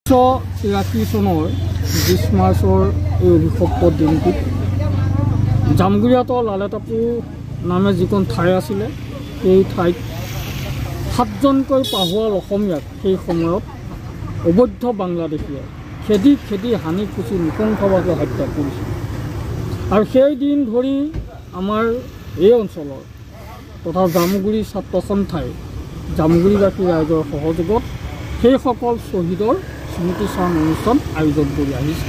1983 চনৰ 20 মাৰ্চৰ এই অভিশপ্ত দিনটোত জামগুৰিয়াতৰ লালেটাপুৰ নামে যিখন ঠাই আছিলে সেই ঠাইত 7জনকৈ পাহোৱাল অসমীয়াক সেই সময়ত অবৈধ বাংলাদেশীয়ে খেদি খেদি হানি খুচি নৃশংসভাৱে হত্যা কৰিছিল। আৰু সেই দিন ধৰি আমাৰ এই অঞ্চলৰ তথা জামুগুৰি ছাত্ৰ সন্থাই জামুগুৰিবাসী ৰাইজৰ সহযোগত সেইসকল শ্বহীদৰ স্মৃতি চাৰণ অনুষ্ঠান আয়োজন কৰি আহিছে।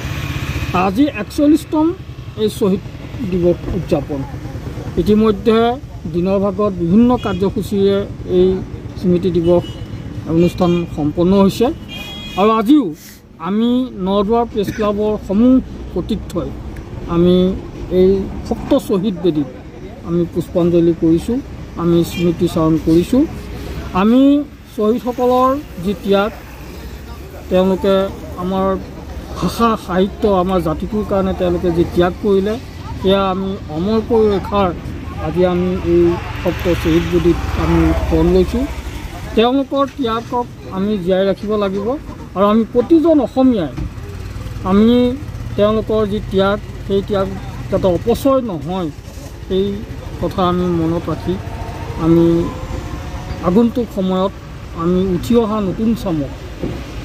আজি 41তম এই শ্বহীদ দিৱস উদযাপন। ইতিমধ্যে দিনৰ ভাগত বিভিন্ন কাৰ্যসূচীৰে এই স্মৃতি দিৱস অনুষ্ঠান সম্পন্ন হৈছে। আৰু আজিও আমি নদুৱাৰ প্ৰেছ ক্লাবৰ সমূহ প্ৰতীক্ষই আমি এই সপ্ত শ্বহীদ বেদীত আমি পুষ্পাঞ্জলি কৰিছোঁ, আমি স্মৃতি চাৰণ কৰিছোঁ। আমি শ্বহীদসকলৰ যি ত্যাগ, তেওঁলোকে আমাৰ ভাষা সাহিত্য আমাৰ জাতিটোৰ কাৰণে তেওঁলোকে যি ত্যাগ কৰিলে সেয়া আমি অমৰ কৰি ৰখাৰ আজি আমি এই সপ্ত শ্বহীদ বেদীত আমি শৰণ লৈছোঁ। তেওঁলোকৰ ত্যাগক আমি জীয়াই ৰাখিব লাগিব আৰু আমি প্ৰতিজন অসমীয়াই আমি তেওঁলোকৰ যি ত্যাগ সেই ত্যাগ যাতে অপচয় নহয় সেই কথা আমি মনত ৰাখি আমি আগন্তুক সময়ত আমি উঠি অহা নতুন চামক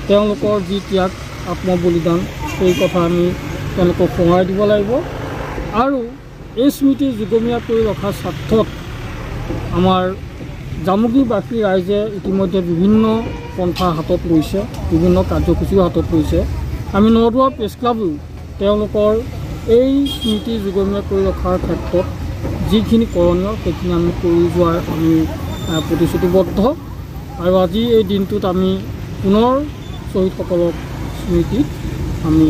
তেওঁলোকৰ যি ত্যাগ আত্মবলিদান সেই কথা আমি তেওঁলোকক সোঁৱৰাই দিব লাগিব। আৰু এই স্মৃতি যুগমীয়া কৰি ৰখাৰ স্বাৰ্থত আমাৰ জামুগুৰিবাসী ৰাইজে ইতিমধ্যে বিভিন্ন পন্থা হাতত লৈছে, বিভিন্ন কাৰ্যসূচীও হাতত লৈছে। আমি নদুৱাৰ প্ৰেছ ক্লাবেও তেওঁলোকৰ এই স্মৃতি যুগমীয়া কৰি ৰখাৰ ক্ষেত্ৰত যিখিনি কৰণীয় সেইখিনি আমি কৰি যোৱাৰ আমি প্ৰতিশ্ৰুতিবদ্ধ। আৰু আজি এই দিনটোত আমি পুনৰ শ্বহীদসকলক স্মৃতিত আমি